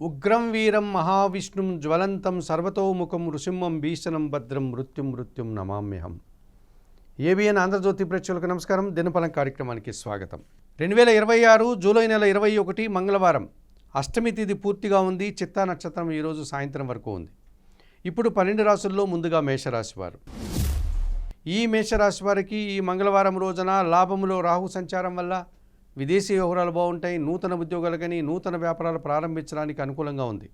ఉగ్రం వీరం మహావిష్ణుం జ్వలంతం సర్వతోముఖం నృసింహం భీషణం భద్రం మృత్యుం నమామ్యహం. ఏబిఎన్ ఆంధ్రజ్యోతి ప్రేక్షకులకు నమస్కారం. దినఫలం కార్యక్రమానికి స్వాగతం. 2026 జూలై నెల 21 మంగళవారం అష్టమి తిథి పూర్తిగా ఉంది. చిత్తా నక్షత్రం ఈరోజు సాయంత్రం వరకు ఉంది. ఇప్పుడు 12 రాశుల్లో ముందుగా మేషరాశి వారు. ఈ మేషరాశి వారికి ఈ మంగళవారం రోజున లాభములో రాహు సంచారం వల్ల విదేశీ వ్యవహారాలు బాగుంటాయి. నూతన ఉద్యోగాలు కానీ నూతన వ్యాపారాలు ప్రారంభించడానికి అనుకూలంగా ఉంది.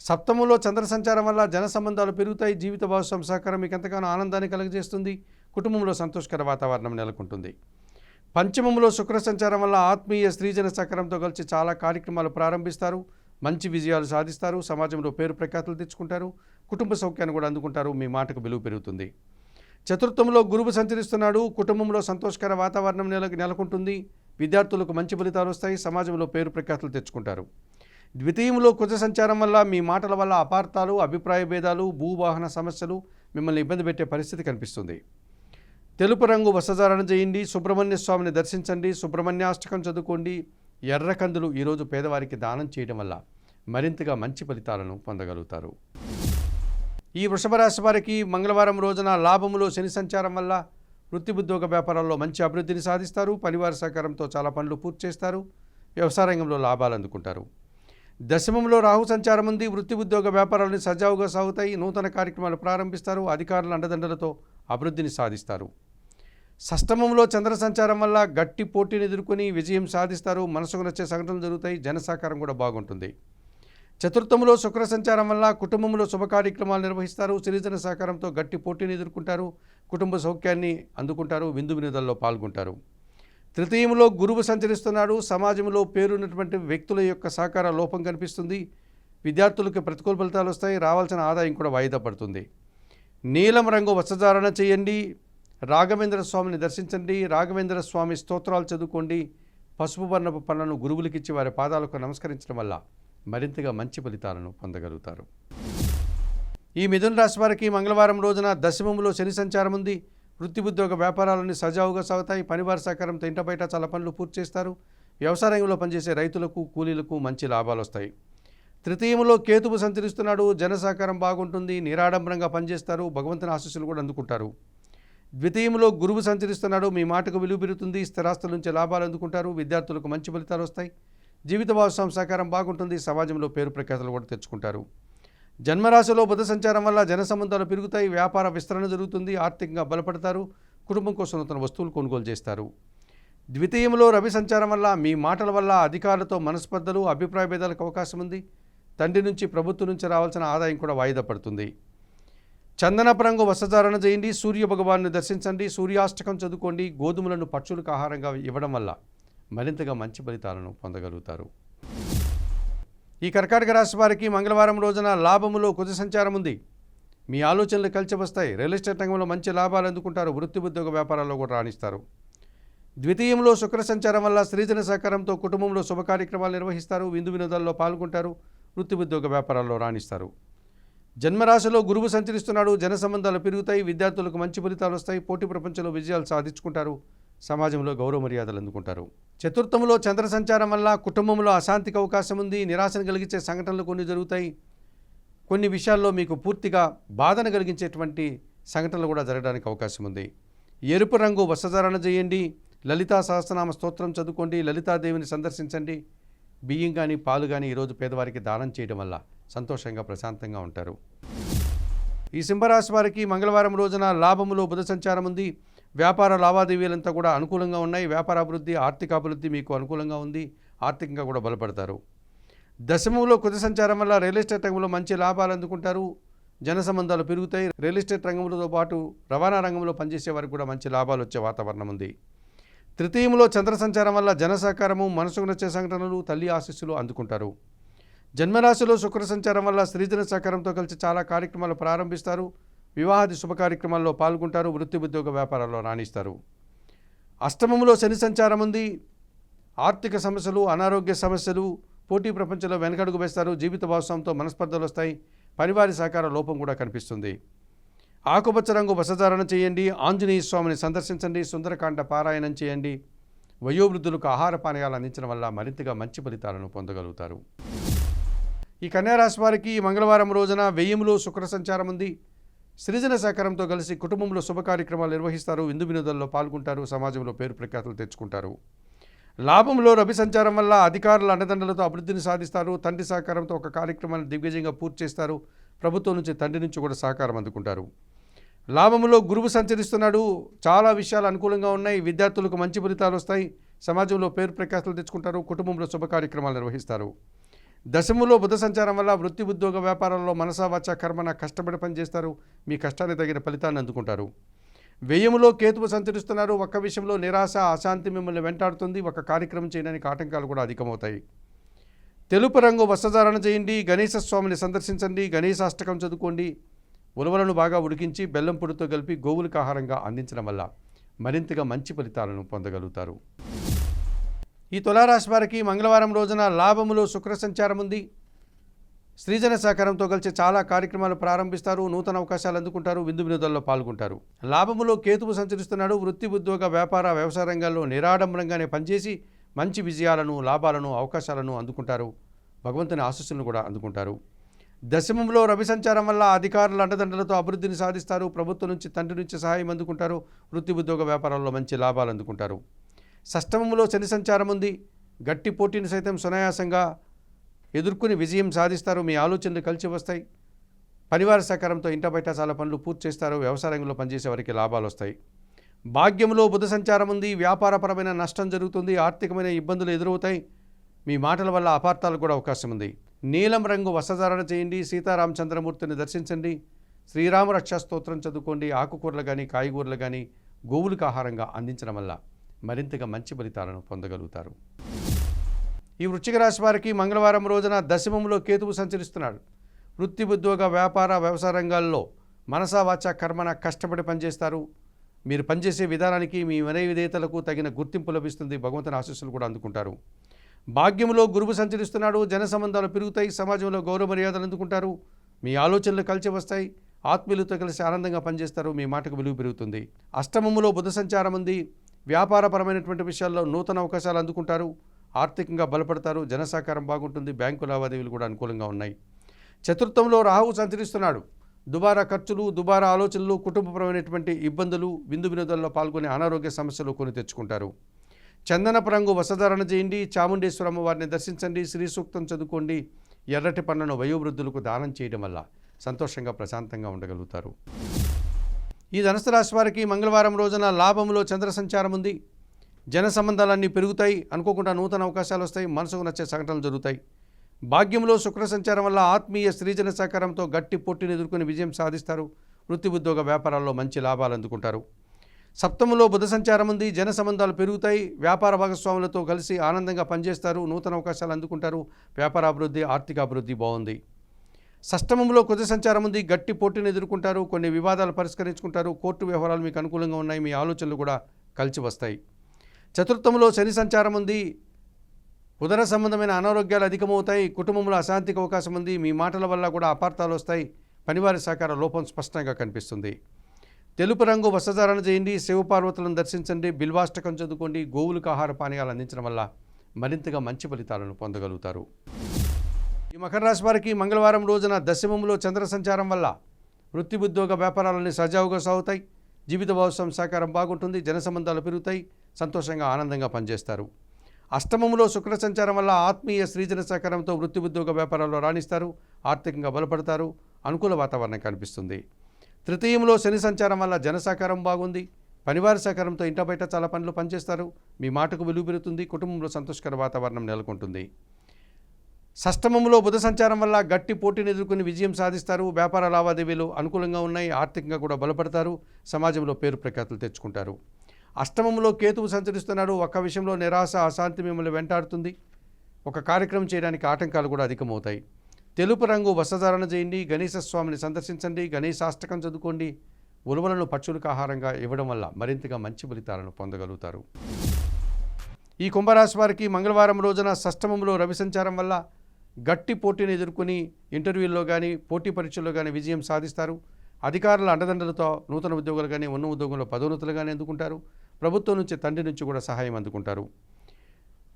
సప్తమంలో చంద్ర సంచారం వల్ల జన సంబంధాలు పెరుగుతాయి. జీవిత భాగస్వామి సహకారం మీకు ఎంతగానో ఆనందాన్ని కలుగజేస్తుంది. కుటుంబంలో సంతోషకర వాతావరణం నెలకొంటుంది. పంచమంలో శుక్ర సంచారం వల్ల ఆత్మీయ స్త్రీజన సహకారంతో కలిసి చాలా కార్యక్రమాలు ప్రారంభిస్తారు. మంచి విజయాలు సాధిస్తారు. సమాజంలో పేరు ప్రఖ్యాతులు తెచ్చుకుంటారు. కుటుంబ సౌఖ్యాన్ని కూడా అందుకుంటారు. మీ మాటకు విలువ పెరుగుతుంది. చతుర్థంలో గురువు సంచరిస్తున్నాడు. కుటుంబంలో సంతోషకర వాతావరణం నెలకొంటుంది. విద్యార్థులకు మంచి ఫలితాలు వస్తాయి. సమాజంలో పేరు ప్రఖ్యాతులు తెచ్చుకుంటారు. ద్వితీయంలో కుజ సంచారం వల్ల మీ మాటల వల్ల అపార్థాలు, అభిప్రాయ భేదాలు, భూవాహన సమస్యలు మిమ్మల్ని ఇబ్బంది పెట్టే పరిస్థితి కనిపిస్తుంది. తెలుపు రంగు వస్త్రధారణ చేయండి. సుబ్రహ్మణ్య స్వామిని దర్శించండి. సుబ్రహ్మణ్యాష్టకం చదువుకోండి. ఎర్రకందులు ఈరోజు పేదవారికి దానం చేయడం వల్ల మరింతగా మంచి ఫలితాలను పొందగలుగుతారు. ఈ వృషభ రాశి వారికి మంగళవారం రోజున లాభములో శని సంచారం వల్ల వృత్తి ఉద్యోగ వ్యాపారాల్లో మంచి అభివృద్ధిని సాధిస్తారు. పనివారి సహకారంతో చాలా పనులు పూర్తి చేస్తారు. వ్యవసాయ రంగంలో లాభాలు అందుకుంటారు. దశమంలో రాహు సంచారం ఉంది. వృత్తి ఉద్యోగ వ్యాపారాలను సజావుగా సాగుతాయి. నూతన కార్యక్రమాలు ప్రారంభిస్తారు. అధికారుల అండదండలతో అభివృద్ధిని సాధిస్తారు. షష్టమంలో చంద్ర సంచారం వల్ల గట్టి పోటీని ఎదుర్కొని విజయం సాధిస్తారు. మనసుకు నచ్చే సంఘటనలు జరుగుతాయి. జన సహకారం కూడా బాగుంటుంది. చతుర్థంలో శుక్ర సంచారం వల్ల కుటుంబంలో శుభ కార్యక్రమాలు నిర్వహిస్తారు. సిరిజన సహకారంతో గట్టి పోటీని ఎదుర్కొంటారు. కుటుంబ సౌఖ్యాన్ని అందుకుంటారు. విందు వినోదాల్లో పాల్గొంటారు. తృతీయంలో గురువు సంచరిస్తున్నాడు. సమాజంలో పేరున్నటువంటి వ్యక్తుల యొక్క సహకార లోపం కనిపిస్తుంది. విద్యార్థులకు ప్రతికూల ఫలితాలు వస్తాయి. రావాల్సిన ఆదాయం కూడా వాయిదా పడుతుంది. నీలం రంగు వస్త్రధారణ చేయండి. రాఘవేంద్ర స్వామిని దర్శించండి. రాఘవేంద్ర స్వామి స్తోత్రాలు చదువుకోండి. పసుపు వర్ణపు పనులను గురువులకిచ్చి వారి పాదాలకు నమస్కరించడం వల్ల మరింతగా మంచి ఫలితాలను పొందగలుగుతారు. ఈ మిథున రాశి వారికి మంగళవారం రోజున దశమంలో శని సంచారం ఉంది. వృత్తి ఉద్యోగ వ్యాపారాలన్నీ సజావుగా సాగుతాయి. పనివారి సహకారంతో ఇంట బయట చాలా పనులు పూర్తి చేస్తారు. వ్యవసాయ రంగంలో పనిచేసే రైతులకు కూలీలకు మంచి లాభాలు వస్తాయి. తృతీయంలో కేతువు సంచరిస్తున్నాడు. జన సహకారం బాగుంటుంది. నిరాడంబరంగా పనిచేస్తారు. భగవంతుని ఆశీస్సులు కూడా అందుకుంటారు. ద్వితీయంలో గురువు సంచరిస్తున్నాడు. మీ మాటకు విలువ పెరుగుతుంది. స్థిరాస్తుల నుంచి లాభాలు అందుకుంటారు. విద్యార్థులకు మంచి ఫలితాలు వస్తాయి. జీవిత భాగస్వామి సహకారం బాగుంటుంది. సమాజంలో పేరు ప్రఖ్యాతులు కూడా తెచ్చుకుంటారు. జన్మరాశిలో బుధ సంచారం వల్ల జన సంబంధాలు పెరుగుతాయి. వ్యాపార విస్తరణ జరుగుతుంది. ఆర్థికంగా బలపడతారు. కుటుంబం కోసం నూతన వస్తువులు కొనుగోలు చేస్తారు. ద్వితీయంలో రవి సంచారం వల్ల మీ మాటల వల్ల అధికారులతో మనస్పర్ధలు, అభిప్రాయ భేదాలకు అవకాశం ఉంది. తండ్రి నుంచి ప్రభుత్వం నుంచి రావాల్సిన ఆదాయం కూడా వాయిదా పడుతుంది. చందనపు రంగు వస్త్రధారణ చేయండి. సూర్య భగవాన్ని దర్శించండి. సూర్యాష్టకం చదువుకోండి. గోధుమలను పక్షులకు ఆహారంగా ఇవ్వడం వల్ల మరింతగా మంచి ఫలితాలను పొందగలుగుతారు. ఈ కర్కాటక రాశి వారికి మంగళవారం రోజున లాభములో కుజ సంచారం ఉంది. మీ ఆలోచనలు కలిసి వస్తాయి. రియల్ ఎస్టేట్ రంగంలో మంచి లాభాలు అందుకుంటారు. వృత్తి ఉద్యోగ వ్యాపారాల్లో కూడా రాణిస్తారు. ద్వితీయంలో శుక్ర సంచారం వల్ల స్త్రీజన సహకారంతో కుటుంబంలో శుభ కార్యక్రమాలు నిర్వహిస్తారు. విందు వినోదాల్లో పాల్గొంటారు. వృత్తి ఉద్యోగ వ్యాపారాల్లో రాణిస్తారు. జన్మరాశిలో గురువు సంచరిస్తున్నాడు. జన సంబంధాలు పెరుగుతాయి. విద్యార్థులకు మంచి ఫలితాలు వస్తాయి. పోటీ ప్రపంచంలో విజయాలు సాధించుకుంటారు. సమాజంలో గౌరవ మర్యాదలు అందుకుంటారు. చతుర్థంలో చంద్ర సంచారం వల్ల కుటుంబంలో అశాంతికి అవకాశం ఉంది. నిరాశను కలిగించే సంఘటనలు కొన్ని జరుగుతాయి. కొన్ని విషయాల్లో మీకు పూర్తిగా బాధను కలిగించేటువంటి సంఘటనలు కూడా జరగడానికి అవకాశం ఉంది. ఎరుపు రంగు వస్త్రధారణ చేయండి. లలితా సహస్రనామ స్తోత్రం చదువుకోండి. లలితాదేవిని సందర్శించండి. బియ్యం కానీ పాలు కానీ ఈరోజు పేదవారికి దానం చేయడం వల్ల సంతోషంగా ప్రశాంతంగా ఉంటారు. ఈ సింహరాశి వారికి మంగళవారం రోజున లాభములో బుధ సంచారం ఉంది. వ్యాపార లావాదేవీలంతా కూడా అనుకూలంగా ఉన్నాయి. వ్యాపార అభివృద్ధి, ఆర్థిక అభివృద్ధి మీకు అనుకూలంగా ఉంది. ఆర్థికంగా కూడా బలపడతారు. దశమంలో కుజ సంచారం వల్ల రియల్ ఎస్టేట్ రంగంలో మంచి లాభాలు అందుకుంటారు. జన సంబంధాలు పెరుగుతాయి. రియల్ ఎస్టేట్ రంగంతో పాటు రవాణా రంగంలో పనిచేసే వారికి కూడా మంచి లాభాలు వచ్చే వాతావరణం ఉంది. తృతీయంలో చంద్ర సంచారం వల్ల జన సహకారము, మనసుకు నచ్చే సంఘటనలు, తల్లి ఆశీస్సులు అందుకుంటారు. జన్మరాశిలో శుక్ర సంచారం వల్ల స్త్రీజన సహకారంతో కలిసి చాలా కార్యక్రమాలు ప్రారంభిస్తారు. వివాహాది శుభ కార్యక్రమాల్లో పాల్గొంటారు. వృత్తి ఉద్యోగ వ్యాపారాల్లో రాణిస్తారు. అష్టమంలో శని సంచారం ఉంది. ఆర్థిక సమస్యలు, అనారోగ్య సమస్యలు, పోటీ ప్రపంచంలో వెనకడుగు వేస్తారు. జీవిత భాగస్వామితో మనస్పర్ధలు వస్తాయి. పరివారి సహకార లోపం కూడా కనిపిస్తుంది. ఆకుపచ్చ రంగు వస్త్రధారణ చేయండి. ఆంజనేయ స్వామిని సందర్శించండి. సుందరకాండ పారాయణం చేయండి. వయోవృద్ధులకు ఆహార పానీయాలు అందించడం వల్ల మరింతగా మంచి ఫలితాలను పొందగలుగుతారు. ఈ కన్యారాశి వారికి మంగళవారం రోజున వ్యయంలో శుక్ర సంచారం ఉంది. సృజన సహకారంతో కలిసి కుటుంబంలో శుభ కార్యక్రమాలు నిర్వహిస్తారు. విందు వినోదాల్లో పాల్గొంటారు. సమాజంలో పేరు ప్రఖ్యాతులు తెచ్చుకుంటారు. లాభంలో రవి సంచారం వల్ల అధికారుల అండదండలతో అభివృద్ధిని సాధిస్తారు. తండ్రి సహకారంతో ఒక కార్యక్రమాన్ని దిగ్విజయంగా పూర్తి చేస్తారు. ప్రభుత్వం నుంచి తండ్రి నుంచి కూడా సహకారం అందుకుంటారు. లాభంలో గురువు సంచరిస్తున్నాడు. చాలా విషయాలు అనుకూలంగా ఉన్నాయి. విద్యార్థులకు మంచి ఫలితాలు వస్తాయి. సమాజంలో పేరు ప్రఖ్యాతులు తెచ్చుకుంటారు. కుటుంబంలో శుభ కార్యక్రమాలు నిర్వహిస్తారు. దశములో బుధ సంచారం వల్ల వృత్తి ఉద్యోగ వ్యాపారంలో మనసా వాచ కర్మన కష్టపడి పనిచేస్తారు. మీ కష్టానికి తగిన ఫలితాన్ని అందుకుంటారు. వ్యయములో కేతువు సంచరిస్తున్నారు. ఒక్క విషయంలో నిరాశ అశాంతి మిమ్మల్ని వెంటాడుతుంది. ఒక కార్యక్రమం చేయడానికి ఆటంకాలు కూడా అధికమవుతాయి. తెలుపు రంగు వస్త్రధారణ చేయండి. గణేశ స్వామిని సందర్శించండి. గణేశాష్టకం చదువుకోండి. ఉలవలను బాగా ఉడికించి బెల్లం పొడితో కలిపి గోవులకు ఆహారంగా అందించడం వల్ల మరింతగా మంచి ఫలితాలను పొందగలుగుతారు. ఈ తులారాశి వారికి మంగళవారం రోజున లాభములో శుక్ర సంచారం ఉంది. స్త్రీజన సహకారంతో కలిసి చాలా కార్యక్రమాలు ప్రారంభిస్తారు. నూతన అవకాశాలు అందుకుంటారు. విందు వినోదాల్లో పాల్గొంటారు. లాభములో కేతువు సంచరిస్తున్నాడు. వృత్తి ఉద్యోగ వ్యాపార వ్యవసాయ రంగాల్లో నిరాడంబరంగానే పనిచేసి మంచి విజయాలను లాభాలను అవకాశాలను అందుకుంటారు. భగవంతుని ఆశీస్సులను కూడా అందుకుంటారు. దశమంలో రవి సంచారం వల్ల అధికారుల అండదండలతో అభివృద్ధిని సాధిస్తారు. ప్రభుత్వం నుంచి తండ్రి నుంచి సహాయం అందుకుంటారు. వృత్తి ఉద్యోగ వ్యాపారాల్లో మంచి లాభాలు అందుకుంటారు. షష్టమంలో శని సంచారం ఉంది. గట్టి పోటీని సైతం సునాయాసంగా ఎదుర్కొని విజయం సాధిస్తారు. మీ ఆలోచనలు కలిసి వస్తాయి. పరివార సహకారంతో ఇంట బయట చాలా పనులు పూర్తి చేస్తారు. వ్యవసాయ రంగంలో పనిచేసే వారికి లాభాలు వస్తాయి. భాగ్యంలో బుధ సంచారం ఉంది. వ్యాపారపరమైన నష్టం జరుగుతుంది. ఆర్థికమైన ఇబ్బందులు ఎదురవుతాయి. మీ మాటల వల్ల అపార్థాలకు కూడా అవకాశం ఉంది. నీలం రంగు వస్త్రధారణ చేయండి. సీతారామచంద్రమూర్తిని దర్శించండి. శ్రీరామ రక్షా స్తోత్రం చదువుకోండి. ఆకుకూరలు కానీ కాయగూరలు కానీ గోవులకు ఆహారంగా అందించడం వల్ల మరింతగా మంచి ఫలితాలను పొందగలుగుతారు. ఈ వృశ్చిక రాశి వారికి మంగళవారం రోజున దశమంలో కేతువు సంచరిస్తున్నాడు. వృత్తి ఉద్యోగ వ్యాపార వ్యవసాయ రంగాల్లో మనసా వాచ కర్మన కష్టపడి పనిచేస్తారు. మీరు పనిచేసే విధానానికి మీ వినయ విధేయతలకు తగిన గుర్తింపు లభిస్తుంది. భగవంతుని ఆశీస్సులు కూడా అందుకుంటారు. భాగ్యంలో గురువు సంచరిస్తున్నాడు. జన సంబంధాలు పెరుగుతాయి. సమాజంలో గౌరవ మర్యాదలు అందుకుంటారు. మీ ఆలోచనలు కలిసి వస్తాయి. ఆత్మీయులతో కలిసి ఆనందంగా పనిచేస్తారు. మీ మాటకు విలువ పెరుగుతుంది. అష్టమములో బుధ సంచారం ఉంది. వ్యాపారపరమైనటువంటి విషయాల్లో నూతన అవకాశాలు అందుకుంటారు. ఆర్థికంగా బలపడతారు. జన సహకారం బాగుంటుంది. బ్యాంకు లావాదేవీలు కూడా అనుకూలంగా ఉన్నాయి. చతుర్థంలో రాహువు సంచరిస్తున్నాడు. దుబారా ఖర్చులు, దుబారా ఆలోచనలు, కుటుంబపరమైనటువంటి ఇబ్బందులు, విందు వినోదాల్లో పాల్గొనే అనారోగ్య సమస్యలు కొని తెచ్చుకుంటారు. చందనపు రంగు వస్త్రధారణ చేయండి. చాముండేశ్వర అమ్మవారిని దర్శించండి. శ్రీ సూక్తం చదువుకోండి. ఎర్రటి పన్నును వయోవృద్ధులకు దానం చేయడం వల్ల సంతోషంగా ప్రశాంతంగా ఉండగలుగుతారు. ఈ ధనుసు రాశి వారికి మంగళవారం రోజున లాభంలో చంద్ర సంచారం ఉంది. జన సంబంధాలన్నీ పెరుగుతాయి. అనుకోకుండా నూతన అవకాశాలు వస్తాయి. మనసుకు నచ్చే సంఘటనలు జరుగుతాయి. భాగ్యంలో శుక్ర సంచారం వల్ల ఆత్మీయ స్త్రీజన సహకారంతో గట్టి పోటీని ఎదుర్కొని విజయం సాధిస్తారు. వృత్తి ఉద్యోగ వ్యాపారాల్లో మంచి లాభాలు అందుకుంటారు. సప్తములో బుధ సంచారం ఉంది. జన సంబంధాలు పెరుగుతాయి. వ్యాపార భాగస్వాములతో కలిసి ఆనందంగా పనిచేస్తారు. నూతన అవకాశాలు అందుకుంటారు. వ్యాపార అభివృద్ధి, ఆర్థిక అభివృద్ధి బాగుంది. షష్టమంలో కుజ సంచారం ఉంది. గట్టి పోటీని ఎదుర్కొంటారు. కొన్ని వివాదాలు పరిష్కరించుకుంటారు. కోర్టు వ్యవహారాలు మీకు అనుకూలంగా ఉన్నాయి. మీ ఆలోచనలు కూడా కలిసి వస్తాయి. చతుర్థంలో శని సంచారం ఉంది. ఉదర సంబంధమైన అనారోగ్యాలు అధికమవుతాయి. కుటుంబంలో అశాంతికి అవకాశం ఉంది. మీ మాటల వల్ల కూడా అపార్థాలు వస్తాయి. పనివారి సహకార లోపం స్పష్టంగా కనిపిస్తుంది. తెలుపు రంగు వస్త్రధారణ చేయండి. శివపార్వతులను దర్శించండి. బిల్వాష్టకం చదువుకోండి. గోవులకు ఆహార పానీయాలు అందించడం వల్ల మరింతగా మంచి ఫలితాలను పొందగలుగుతారు. ఈ మకర రాశి వారికి మంగళవారం రోజున దశమంలో చంద్ర సంచారం వల్ల వృత్తి ఉద్యోగ వ్యాపారాలన్నీ సజావుగా సాగుతాయి. జీవిత భాగస్వామి సహకారం బాగుంటుంది. జన సంబంధాలు పెరుగుతాయి. సంతోషంగా ఆనందంగా పనిచేస్తారు. అష్టమంలో శుక్ర సంచారం వల్ల ఆత్మీయ స్త్రీజన సహకారంతో వృత్తి ఉద్యోగ వ్యాపారాల్లో రాణిస్తారు. ఆర్థికంగా బలపడతారు. అనుకూల వాతావరణం కనిపిస్తుంది. తృతీయంలో శని సంచారం వల్ల జన సహకారం బాగుంది. పనివారి సహకారంతో ఇంట బయట చాలా పనులు పనిచేస్తారు. మీ మాటకు విలువ పెరుగుతుంది. కుటుంబంలో సంతోషకర వాతావరణం నెలకొంటుంది. షష్టమంలో బుధ సంచారం వల్ల గట్టి పోటీని ఎదుర్కొని విజయం సాధిస్తారు. వ్యాపార లావాదేవీలు అనుకూలంగా ఉన్నాయి. ఆర్థికంగా కూడా బలపడతారు. సమాజంలో పేరు ప్రఖ్యాతులు తెచ్చుకుంటారు. అష్టమంలో కేతువు సంచరిస్తున్నాడు. ఒక్క విషయంలో నిరాశ అశాంతి మిమ్మల్ని వెంటాడుతుంది. ఒక కార్యక్రమం చేయడానికి ఆటంకాలు కూడా అధికమవుతాయి. తెలుపు రంగు వస్త్రధారణ చేయండి. గణేశ స్వామిని సందర్శించండి. గణేశాష్టకం చదువుకోండి. ఉలవలను పక్షులకు ఆహారంగా ఇవ్వడం వల్ల మరింతగా మంచి ఫలితాలను పొందగలుగుతారు. ఈ కుంభరాశి వారికి మంగళవారం రోజున షష్టమంలో రవి సంచారం వల్ల గట్టి పోటీని ఎదుర్కొని ఇంటర్వ్యూల్లో కానీ పోటీ పరీక్షల్లో కానీ విజయం సాధిస్తారు. అధికారుల అండదండలతో నూతన ఉద్యోగాలు కానీ ఉన్న ఉద్యోగంలో పదోన్నతులు కానీ అందుకుంటారు. ప్రభుత్వం నుంచి తండ్రి నుంచి కూడా సహాయం అందుకుంటారు.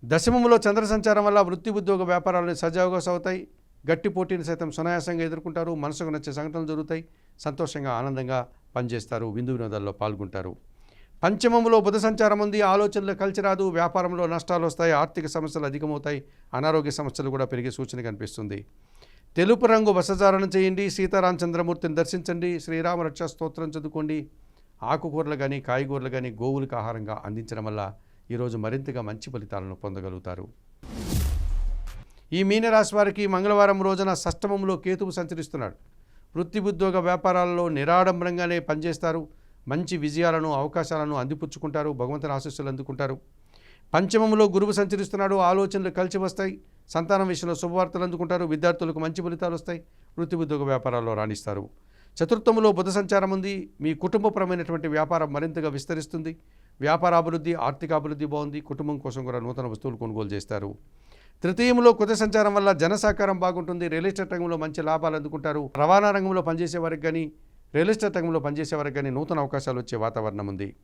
దశమంలో చంద్ర సంచారం వల్ల వృత్తి ఉద్యోగ వ్యాపారాలను సజావుగా సాగుతాయి. గట్టి పోటీని సైతం సునాయాసంగా ఎదుర్కొంటారు. మనసుకు నచ్చే సంఘటనలు జరుగుతాయి. సంతోషంగా ఆనందంగా పనిచేస్తారు. విందు వినోదాల్లో పాల్గొంటారు. పంచమంలో బుధ సంచారం ఉంది. ఆలోచనలు కలిసి రాదు. వ్యాపారంలో నష్టాలు వస్తాయి. ఆర్థిక సమస్యలు అధికమవుతాయి. అనారోగ్య సమస్యలు కూడా పెరిగే సూచన కనిపిస్తుంది. తెలుపు రంగు వస్త్రధారణ చేయండి. సీతారామచంద్రమూర్తిని దర్శించండి. శ్రీరామ రక్షా స్తోత్రం చదువుకోండి. ఆకుకూరలు కానీ కాయగూరలు కానీ గోవులకు ఆహారంగా అందించడం వల్ల ఈరోజు మరింతగా మంచి ఫలితాలను పొందగలుగుతారు. ఈ మీనరాశి వారికి మంగళవారం రోజున షష్టమంలో కేతువు సంచరిస్తున్నాడు. వృత్తి ఉద్యోగ వ్యాపారాలలో నిరాడంబరంగానే పనిచేస్తారు. మంచి విజయాలను అవకాశాలను అందిపుచ్చుకుంటారు. భగవంతుని ఆశీస్సులు అందుకుంటారు. పంచమంలో గురువు సంచరిస్తున్నాడు. ఆలోచనలు కలిసి వస్తాయి. సంతానం విషయంలో శుభవార్తలు అందుకుంటారు. విద్యార్థులకు మంచి ఫలితాలు వస్తాయి. వృత్తి ఉద్యోగ వ్యాపారాల్లో రాణిస్తారు. చతుర్థంలో బుధ సంచారం ఉంది. మీ కుటుంబపరమైనటువంటి వ్యాపారం మరింతగా విస్తరిస్తుంది. వ్యాపార అభివృద్ధి, ఆర్థిక అభివృద్ధి బాగుంది. కుటుంబం కోసం కూడా నూతన వస్తువులు కొనుగోలు చేస్తారు. తృతీయంలో కుజ సంచారం వల్ల జన సహకారం బాగుంటుంది. రియల్ ఎస్టేట్ రంగంలో మంచి లాభాలు అందుకుంటారు. రవాణా రంగంలో పనిచేసే వారికి కానీ రియల్ ఎస్టేట్ రంగంలో పనిచేసే వారికి కానీ నూతన అవకాశాలు వచ్చే వాతావరణం ఉంది.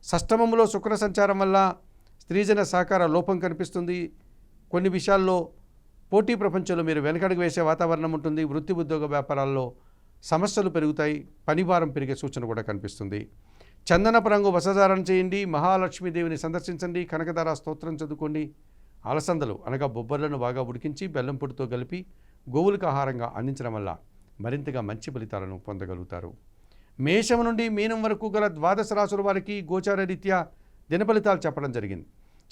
షష్టమంలో శుక్ర సంచారం వల్ల స్త్రీజన సహకార లోపం కనిపిస్తుంది. కొన్ని విషయాల్లో పోటీ ప్రపంచంలో మీరు వెనకడుగు వేసే వాతావరణం ఉంటుంది. వృత్తి ఉద్యోగ వ్యాపారాల్లో సమస్యలు పెరుగుతాయి. పనిభారం పెరిగే సూచన కూడా కనిపిస్తుంది. చందనపు రంగు వస్త్రధారణ చేయండి. మహాలక్ష్మీదేవిని సందర్శించండి. కనకదార స్తోత్రం చదువుకోండి. అలసందలు అనగా బొబ్బర్లను బాగా ఉడికించి బెల్లం పొడితో కలిపి గోవులకు ఆహారంగా అందించడం వల్ల మరింతగా మంచి ఫలితాలను పొందగలుగుతారు. మేషం నుండి మీనం వరకు గల ద్వాదశ రాశుల వారికి గోచార రీత్యా దిన ఫలితాలు చెప్పడం జరిగింది.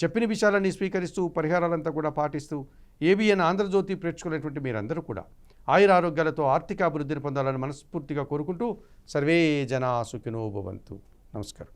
చెప్పిన విషయాలన్నీ స్వీకరిస్తూ పరిహారాలంతా కూడా పాటిస్తూ ఏబిఎన్ ఆంధ్రజ్యోతి ప్రేక్షకులైనటువంటి మీరందరూ కూడా ఆయుర ఆరోగ్యాలతో ఆర్థిక అభివృద్ధిని పొందాలని మనస్ఫూర్తిగా కోరుకుంటూ సర్వే జనా సుఖినో భవంతు. నమస్కారం.